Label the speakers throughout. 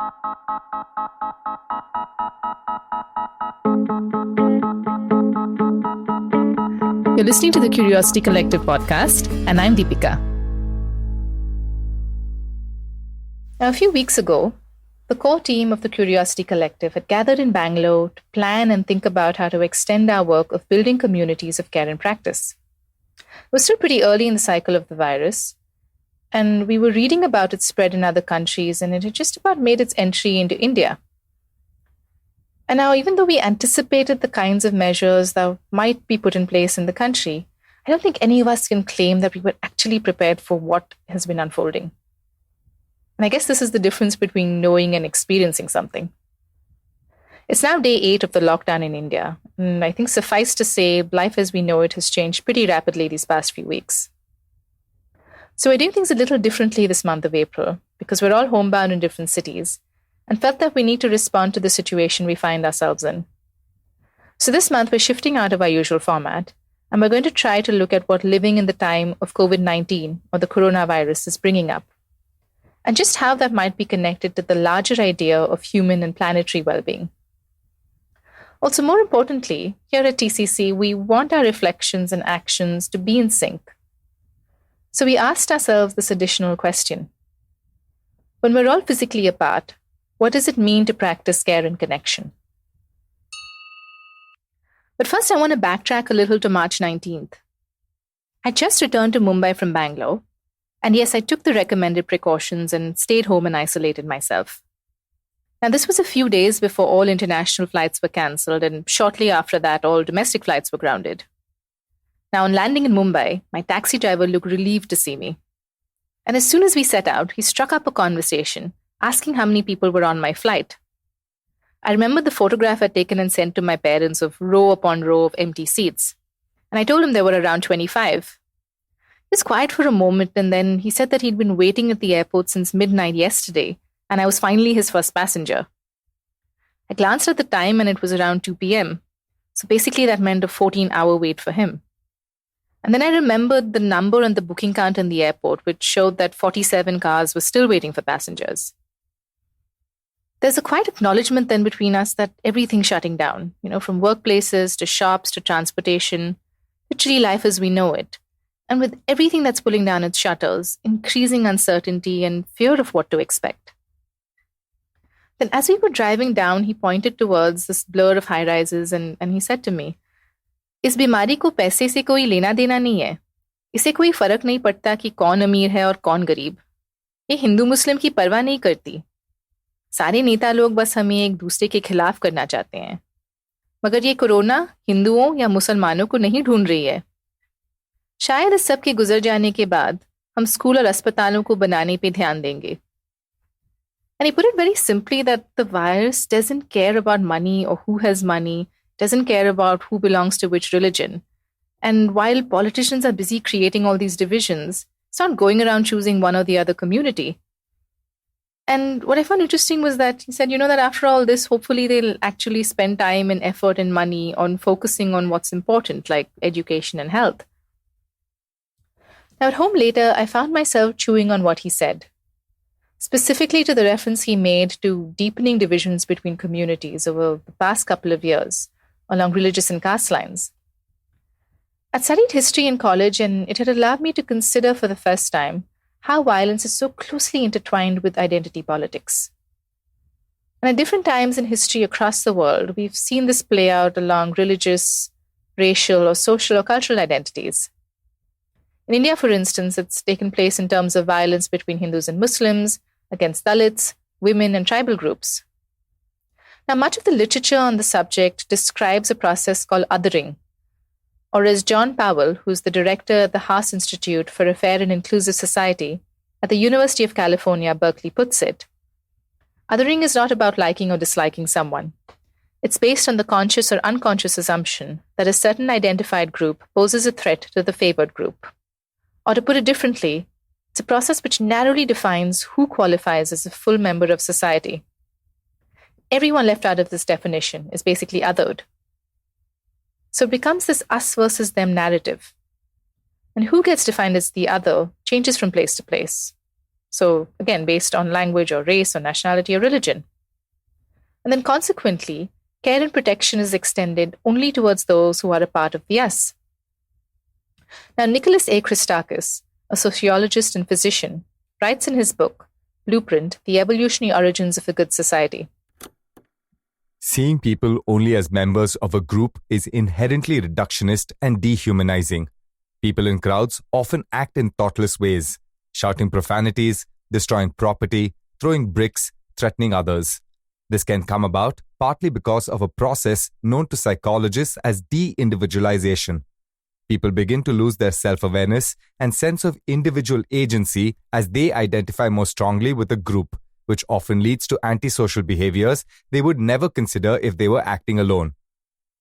Speaker 1: You're listening to the Curiosity Collective podcast, and I'm Deepika. Now, a few weeks ago, the core team of the Curiosity Collective had gathered in Bangalore to plan and think about how to extend our work of building communities of care and practice. It was still pretty early in the cycle of the virus, and we were reading about its spread in other countries, and it had just about made its entry into India. And now, even though we anticipated the kinds of measures that might be put in place in the country, I don't think any of us can claim that we were actually prepared for what has been unfolding. And I guess this is the difference between knowing and experiencing something. It's now day 8 of the lockdown in India, and I think suffice to say, life as we know it has changed pretty rapidly these past few weeks. So we're doing things a little differently this month of April, because we're all homebound in different cities, and felt that we need to respond to the situation we find ourselves in. So this month, we're shifting out of our usual format, and we're going to try to look at what living in the time of COVID-19 or the coronavirus is bringing up, and just how that might be connected to the larger idea of human and planetary well-being. Also, more importantly, here at TCC, we want our reflections and actions to be in sync. So we asked ourselves this additional question. When we're all physically apart, what does it mean to practice care and connection? But first, I want to backtrack a little to March 19th. I just returned to Mumbai from Bangalore, and yes, I took the recommended precautions and stayed home and isolated myself. Now, this was a few days before all international flights were cancelled, and shortly after that, all domestic flights were grounded. Now, on landing in Mumbai, my taxi driver looked relieved to see me. And as soon as we set out, he struck up a conversation, asking how many people were on my flight. I remembered the photograph I'd taken and sent to my parents of row upon row of empty seats, and I told him there were around 25. He was quiet for a moment, and then he said that he'd been waiting at the airport since midnight yesterday, and I was finally his first passenger. I glanced at the time, and it was around 2 p.m., so basically that meant a 14-hour wait for him. And then I remembered the number on the booking count in the airport, which showed that 47 cars were still waiting for passengers. There's a quiet acknowledgement then between us that everything's shutting down, from workplaces to shops to transportation, literally life as we know it. And with everything that's pulling down its shutters, increasing uncertainty and fear of what to expect. Then as we were driving down, he pointed towards this blur of high-rises and he said to me, इस बीमारी को पैसे से कोई लेना देना नहीं है. इसे कोई फर्क नहीं पड़ता कि कौन अमीर है और कौन गरीब. ये हिंदू मुस्लिम की परवाह नहीं करती. सारे नेता लोग बस हमें एक दूसरे के खिलाफ करना चाहते हैं. मगर ये कोरोना हिंदुओं या मुसलमानों को नहीं ढूंढ रही है. शायद इस सब के गुजर जाने के बाद हम स्कूल और अस्पतालों को बनाने पे ध्यान देंगे. And he put it very simply that the virus doesn't care about money or who has money, doesn't care about who belongs to which religion. And while politicians are busy creating all these divisions, it's not going around choosing one or the other community. And what I found interesting was that he said, that after all this, hopefully they'll actually spend time and effort and money on focusing on what's important, like education and health. Now at home later, I found myself chewing on what he said, specifically to the reference he made to deepening divisions between communities over the past couple of years, along religious and caste lines. I'd studied history in college, and it had allowed me to consider for the first time how violence is so closely intertwined with identity politics. And at different times in history across the world, we've seen this play out along religious, racial, or social or cultural identities. In India, for instance, it's taken place in terms of violence between Hindus and Muslims, against Dalits, women, and tribal groups. Now, much of the literature on the subject describes a process called othering, or as John Powell, who's the director at the Haas Institute for a Fair and Inclusive Society at the University of California, Berkeley, puts it, othering is not about liking or disliking someone. It's based on the conscious or unconscious assumption that a certain identified group poses a threat to the favored group. Or to put it differently, it's a process which narrowly defines who qualifies as a full member of society. Everyone left out of this definition is basically othered. So it becomes this us versus them narrative. And who gets defined as the other changes from place to place. So, again, based on language or race or nationality or religion. And then consequently, care and protection is extended only towards those who are a part of the us. Now, Nicholas A. Christakis, a sociologist and physician, writes in his book, Blueprint, The Evolutionary Origins of a Good Society.
Speaker 2: Seeing people only as members of a group is inherently reductionist and dehumanizing. People in crowds often act in thoughtless ways, shouting profanities, destroying property, throwing bricks, threatening others. This can come about partly because of a process known to psychologists as de-individualization. People begin to lose their self-awareness and sense of individual agency as they identify more strongly with a group, which often leads to antisocial behaviors they would never consider if they were acting alone.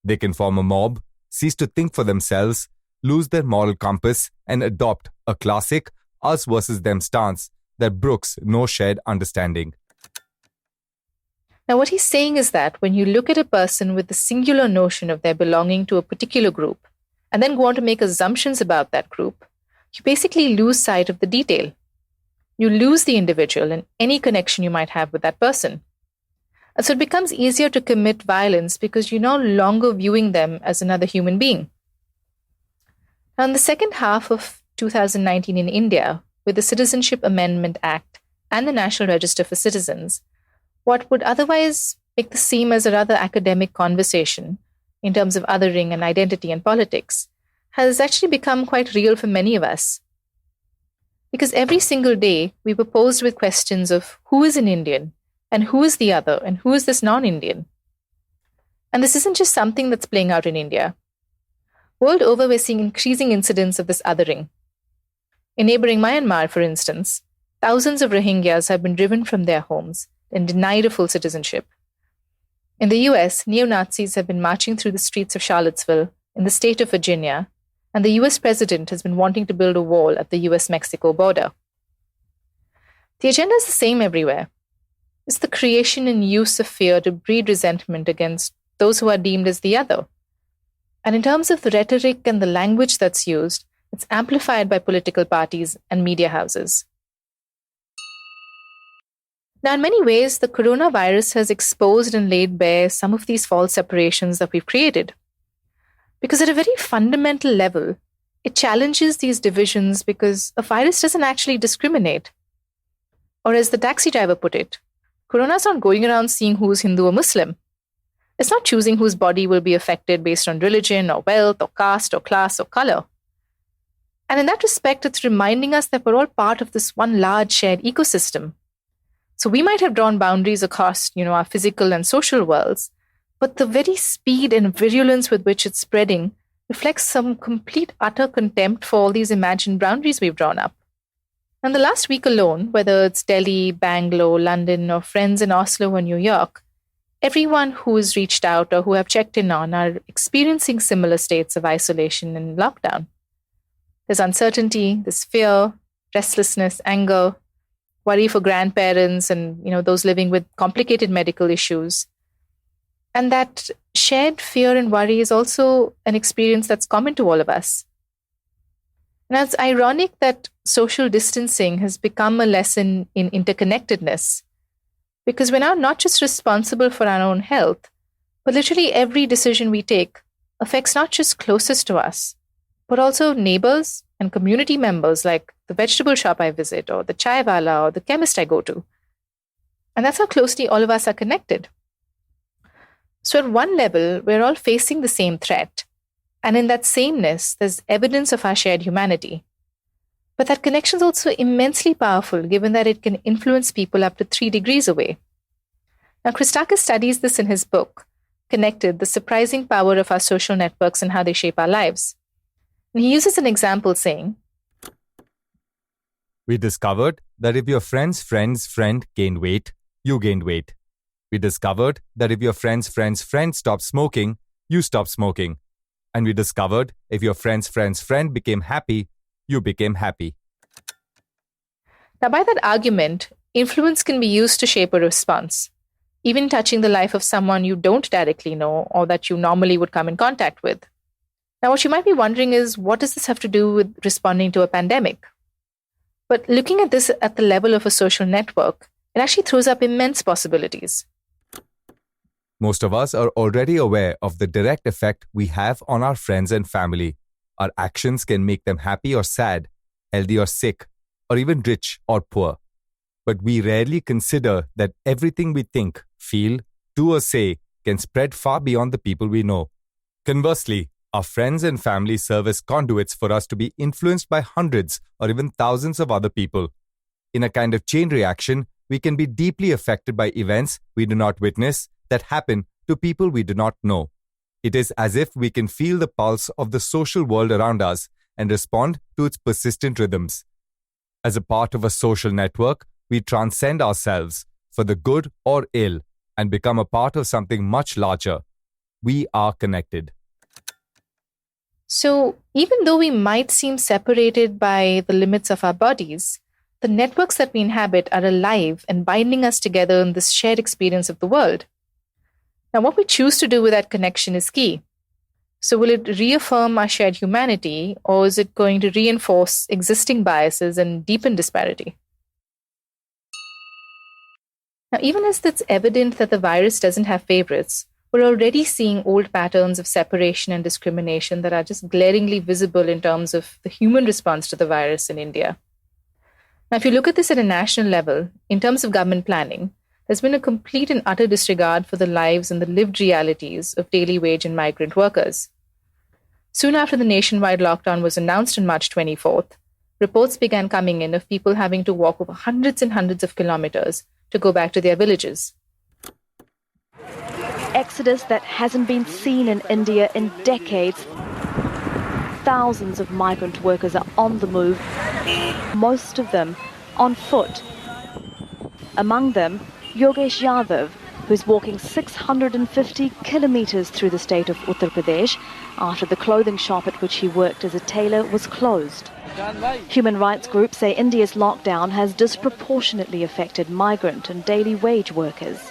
Speaker 2: They can form a mob, cease to think for themselves, lose their moral compass, and adopt a classic us versus them stance that brooks no shared understanding.
Speaker 1: Now, what he's saying is that when you look at a person with the singular notion of their belonging to a particular group, and then go on to make assumptions about that group, you basically lose sight of the detail. You lose the individual and any connection you might have with that person. And so it becomes easier to commit violence because you're no longer viewing them as another human being. Now, in the second half of 2019 in India, with the Citizenship Amendment Act and the National Register for Citizens, what would otherwise make this seem as a rather academic conversation in terms of othering and identity and politics has actually become quite real for many of us. Because every single day we were posed with questions of who is an Indian and who is the other and who is this non-Indian. And this isn't just something that's playing out in India. World over, we're seeing increasing incidents of this othering. In neighboring Myanmar, for instance, thousands of Rohingyas have been driven from their homes and denied a full citizenship. In the US, neo-Nazis have been marching through the streets of Charlottesville in the state of Virginia, and the US president has been wanting to build a wall at the US-Mexico border. The agenda is the same everywhere. It's the creation and use of fear to breed resentment against those who are deemed as the other. And in terms of the rhetoric and the language that's used, it's amplified by political parties and media houses. Now, in many ways, the coronavirus has exposed and laid bare some of these false separations that we've created. Because at a very fundamental level, it challenges these divisions because a virus doesn't actually discriminate. Or as the taxi driver put it, Corona's not going around seeing who's Hindu or Muslim. It's not choosing whose body will be affected based on religion or wealth or caste or class or color. And in that respect, it's reminding us that we're all part of this one large shared ecosystem. So we might have drawn boundaries across, our physical and social worlds, but the very speed and virulence with which it's spreading reflects some complete utter contempt for all these imagined boundaries we've drawn up. And the last week alone, whether it's Delhi, Bangalore, London, or friends in Oslo or New York, everyone who has reached out or who have checked in on are experiencing similar states of isolation and lockdown. There's uncertainty, there's fear, restlessness, anger, worry for grandparents and those living with complicated medical issues. And that shared fear and worry is also an experience that's common to all of us. And it's ironic that social distancing has become a lesson in interconnectedness, because we're now not just responsible for our own health, but literally every decision we take affects not just closest to us, but also neighbors and community members like the vegetable shop I visit or the chai wala or the chemist I go to. And that's how closely all of us are connected. So at one level, we're all facing the same threat. And in that sameness, there's evidence of our shared humanity. But that connection is also immensely powerful, given that it can influence people up to 3 degrees away. Now, Christakis studies this in his book, Connected, The Surprising Power of Our Social Networks and How They Shape Our Lives. And he uses an example saying,
Speaker 2: We discovered that if your friend's friend's friend gained weight, you gained weight. We discovered that if your friend's friend's friend stopped smoking, you stopped smoking. And we discovered if your friend's friend's friend became happy, you became happy.
Speaker 1: Now, by that argument, influence can be used to shape a response, even touching the life of someone you don't directly know or that you normally would come in contact with. Now, what you might be wondering is, what does this have to do with responding to a pandemic? But looking at this at the level of a social network, it actually throws up immense possibilities.
Speaker 2: Most of us are already aware of the direct effect we have on our friends and family. Our actions can make them happy or sad, healthy or sick, or even rich or poor. But we rarely consider that everything we think, feel, do, or say can spread far beyond the people we know. Conversely, our friends and family serve as conduits for us to be influenced by hundreds or even thousands of other people. In a kind of chain reaction, we can be deeply affected by events we do not witness that happen to people we do not know. It is as if we can feel the pulse of the social world around us and respond to its persistent rhythms. As a part of a social network, we transcend ourselves for the good or ill and become a part of something much larger. We are connected.
Speaker 1: So, even though we might seem separated by the limits of our bodies, the networks that we inhabit are alive and binding us together in this shared experience of the world. Now, what we choose to do with that connection is key. So, will it reaffirm our shared humanity, or is it going to reinforce existing biases and deepen disparity? Now, even as it's evident that the virus doesn't have favorites, we're already seeing old patterns of separation and discrimination that are just glaringly visible in terms of the human response to the virus in India. Now, if you look at this at a national level, in terms of government planning, there's been a complete and utter disregard for the lives and the lived realities of daily wage and migrant workers. Soon after the nationwide lockdown was announced on March 24th, reports began coming in of people having to walk over hundreds and hundreds of kilometers to go back to their villages.
Speaker 3: Exodus that hasn't been seen in India in decades. Thousands of migrant workers are on the move, most of them on foot. Among them, Yogesh Yadav, who's walking 650 kilometers through the state of Uttar Pradesh after the clothing shop at which he worked as a tailor was closed. Human rights groups say India's lockdown has disproportionately affected migrant and daily wage workers.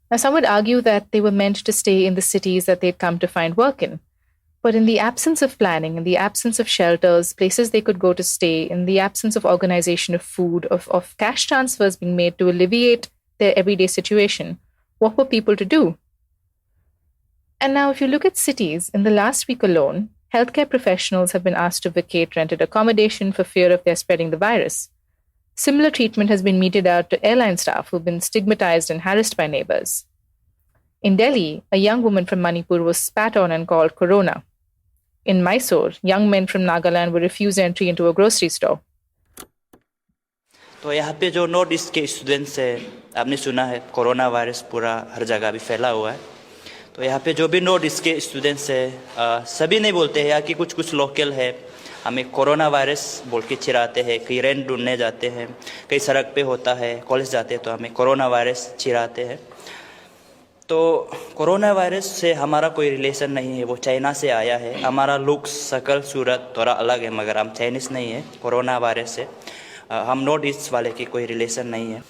Speaker 1: Now, some would argue that they were meant to stay in the cities that they'd come to find work in. But in the absence of planning, in the absence of shelters, places they could go to stay, in the absence of organization of food, of cash transfers being made to alleviate their everyday situation, what were people to do? And now, if you look at cities, in the last week alone, healthcare professionals have been asked to vacate rented accommodation for fear of their spreading the virus. Similar treatment has been meted out to airline staff who've been stigmatized and harassed by neighbors. In Delhi, a young woman from Manipur was spat on and called Corona. In Mysore, young men from Nagaland were refused entry into a grocery store.
Speaker 4: तो यहाँ पे जो north east के students है, आपने सुना है corona virus पूरा हर जगह भी फैला हुआ है. तो यहाँ पे जो भी नॉर्थ ईस्ट के स्टूडेंट्स है, सभी नहीं बोलते हैं कि कुछ लोकल है, हमें कोरोना वायरस बोल के चिढ़ाते हैं. कहीं रेंट ढूंढने जाते हैं, कहीं सड़क पे होता है, कॉलेज जाते हैं तो हमें कोरोना वायरस चिढ़ाते हैं. तो कोरोना वायरस से हमारा कोई रिलेशन नहीं है, वो चाइना से आया है. हमारा लुक, शकल, सूरत थोड़ा अलग है, मगर हम चाइनीज़ नहीं है. कोरोना वायरस से हम नॉर्थ ईस्ट वाले की कोई रिलेशन नहीं है.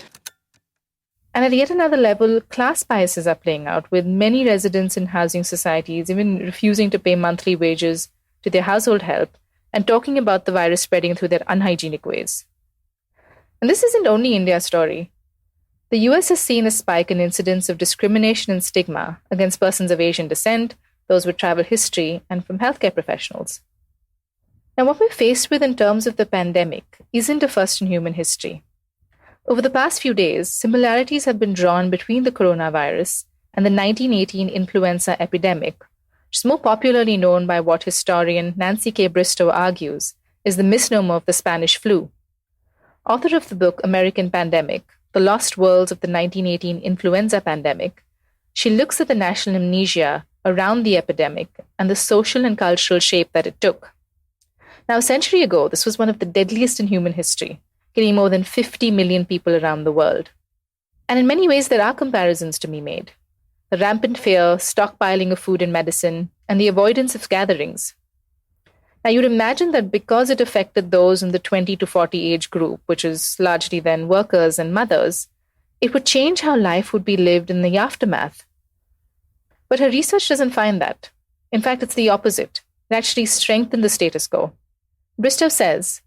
Speaker 1: And at yet another level, class biases are playing out, with many residents in housing societies even refusing to pay monthly wages to their household help and talking about the virus spreading through their unhygienic ways. And this isn't only India's story. The US has seen a spike in incidents of discrimination and stigma against persons of Asian descent, those with travel history, and from healthcare professionals. Now, what we're faced with in terms of the pandemic isn't a first in human history. Over the past few days, similarities have been drawn between the coronavirus and the 1918 influenza epidemic, which is more popularly known by what historian Nancy K. Bristow argues is the misnomer of the Spanish flu. Author of the book American Pandemic, The Lost Worlds of the 1918 Influenza Pandemic, she looks at the national amnesia around the epidemic and the social and cultural shape that it took. Now, a century ago, this was one of the deadliest in human history, killing more than 50 million people around the world. And in many ways, there are comparisons to be made. The rampant fear, stockpiling of food and medicine, and the avoidance of gatherings. Now, you'd imagine that because it affected those in the 20 to 40 age group, which is largely then workers and mothers, it would change how life would be lived in the aftermath. But her research doesn't find that. In fact, it's the opposite. It actually strengthened the status quo. Bristow says,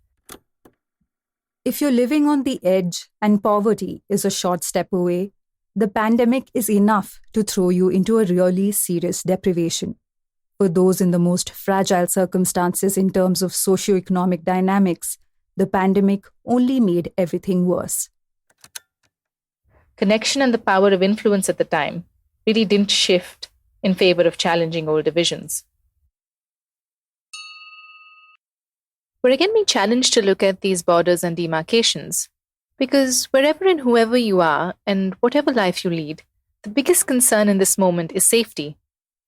Speaker 5: If you're living on the edge and poverty is a short step away, the pandemic is enough to throw you into a really serious deprivation. For those in the most fragile circumstances in terms of socioeconomic dynamics, the pandemic only made everything worse.
Speaker 1: Connection and the power of influence at the time really didn't shift in favor of challenging old divisions. We're again being challenged to look at these borders and demarcations, because wherever and whoever you are and whatever life you lead, the biggest concern in this moment is safety.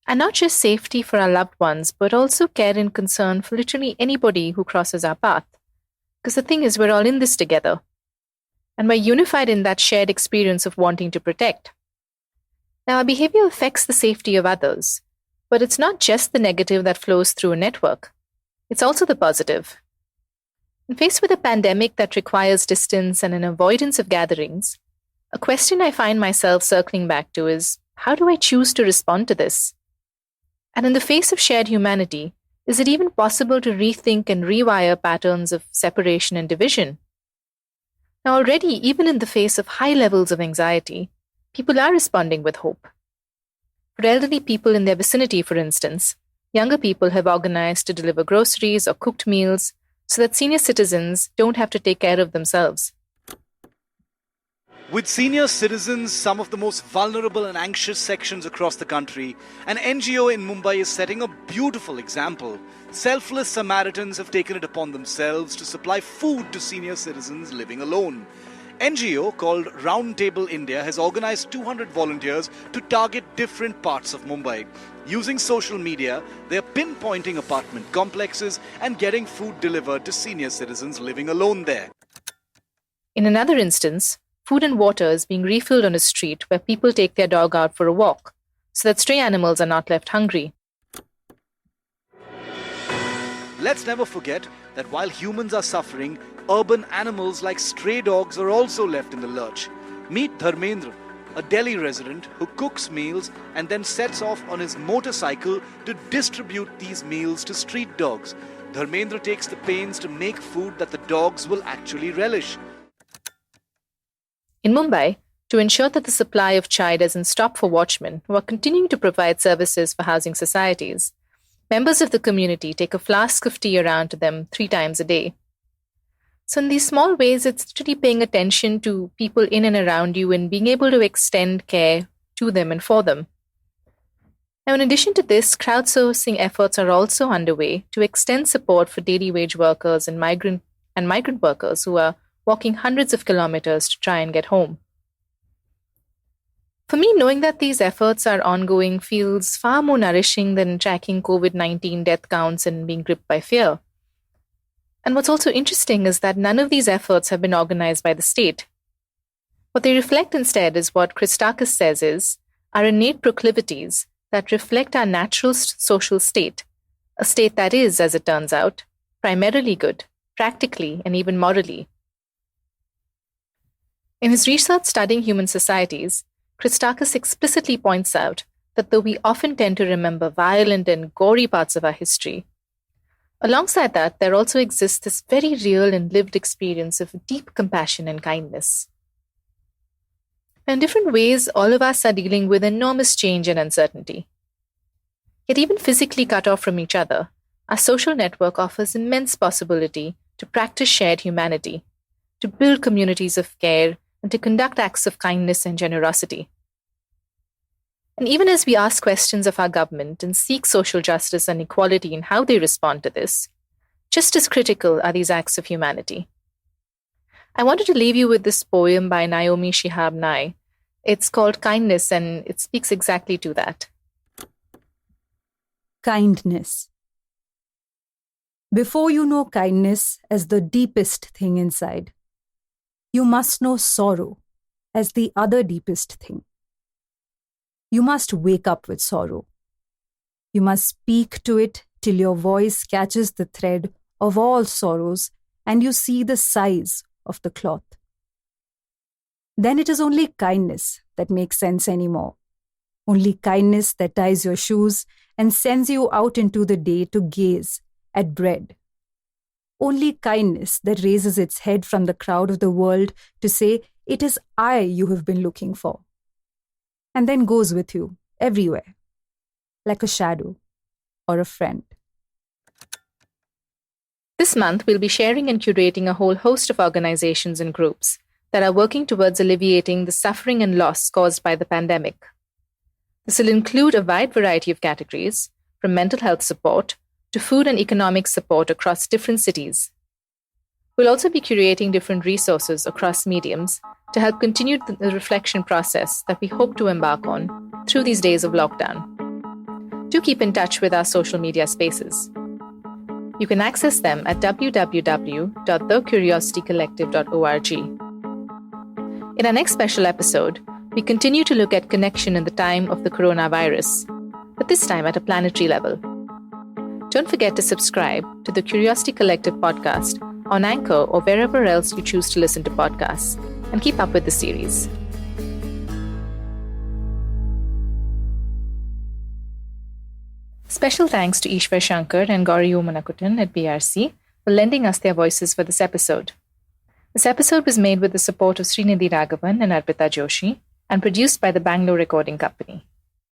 Speaker 1: And not just safety for our loved ones, but also care and concern for literally anybody who crosses our path. Because the thing is, we're all in this together. And we're unified in that shared experience of wanting to protect. Now, our behavior affects the safety of others, but it's not just the negative that flows through a network. It's also the positive. And faced with a pandemic that requires distance and an avoidance of gatherings, a question I find myself circling back to is, how do I choose to respond to this? And in the face of shared humanity, is it even possible to rethink and rewire patterns of separation and division? Now, already, even in the face of high levels of anxiety, people are responding with hope. For elderly people in their vicinity, for instance, younger people have organized to deliver groceries or cooked meals so that senior citizens don't have to take care of themselves.
Speaker 6: With senior citizens, some of the most vulnerable and anxious sections across the country, an NGO in Mumbai is setting a beautiful example. Selfless Samaritans have taken it upon themselves to supply food to senior citizens living alone. NGO called Roundtable India has organized 200 volunteers to target different parts of Mumbai. Using social media, they are pinpointing apartment complexes and getting food delivered to senior citizens living alone there.
Speaker 1: In another instance, food and water is being refilled on a street where people take their dog out for a walk, so that stray animals are not left hungry.
Speaker 6: Let's never forget that while humans are suffering, urban animals like stray dogs are also left in the lurch. Meet Dharmendra, a Delhi resident who cooks meals and then sets off on his motorcycle to distribute these meals to street dogs. Dharmendra takes the pains to make food that the dogs will actually relish.
Speaker 1: In Mumbai, to ensure that the supply of chai doesn't stop for watchmen who are continuing to provide services for housing societies, members of the community take a flask of tea around to them 3 times a day. So in these small ways, it's literally paying attention to people in and around you and being able to extend care to them and for them. Now, in addition to this, crowdsourcing efforts are also underway to extend support for daily wage workers and migrant workers who are walking hundreds of kilometers to try and get home. For me, knowing that these efforts are ongoing feels far more nourishing than tracking COVID-19 death counts and being gripped by fear. And what's also interesting is that none of these efforts have been organized by the state. What they reflect instead is what Christakis says is our innate proclivities that reflect our natural social state, a state that is, as it turns out, primarily good, practically and even morally. In his research studying human societies, Christakis explicitly points out that though we often tend to remember violent and gory parts of our history, alongside that, there also exists this very real and lived experience of deep compassion and kindness. In different ways, all of us are dealing with enormous change and uncertainty. Yet even physically cut off from each other, our social network offers immense possibility to practice shared humanity, to build communities of care, and to conduct acts of kindness and generosity. And even as we ask questions of our government and seek social justice and equality in how they respond to this, just as critical are these acts of humanity. I wanted to leave you with this poem by Naomi Shihab Nye. It's called Kindness, and it speaks exactly to that.
Speaker 5: Kindness. Before you know kindness as the deepest thing inside, you must know sorrow as the other deepest thing. You must wake up with sorrow. You must speak to it till your voice catches the thread of all sorrows and you see the size of the cloth. Then it is only kindness that makes sense anymore. Only kindness that ties your shoes and sends you out into the day to gaze at bread. only kindness that raises its head from the crowd of the world to say, "It is I you have been looking for," and then goes with you everywhere, like a shadow or a friend.
Speaker 1: This month, we'll be sharing and curating a whole host of organizations and groups that are working towards alleviating the suffering and loss caused by the pandemic. This will include a wide variety of categories, from mental health support to food and economic support across different cities. We'll also be curating different resources across mediums to help continue the reflection process that we hope to embark on through these days of lockdown. Do keep in touch with our social media spaces. You can access them at www.thecuriositycollective.org. In our next special episode, we continue to look at connection in the time of the coronavirus, but this time at a planetary level. Don't forget to subscribe to the Curiosity Collective podcast on Anchor or wherever else you choose to listen to podcasts, and keep up with the series. Special thanks to Ishwar Shankar and Gauri Umanakutan at BRC for lending us their voices for this episode. This episode was made with the support of Srinidhi Raghavan and Arpita Joshi and produced by the Bangalore Recording Company.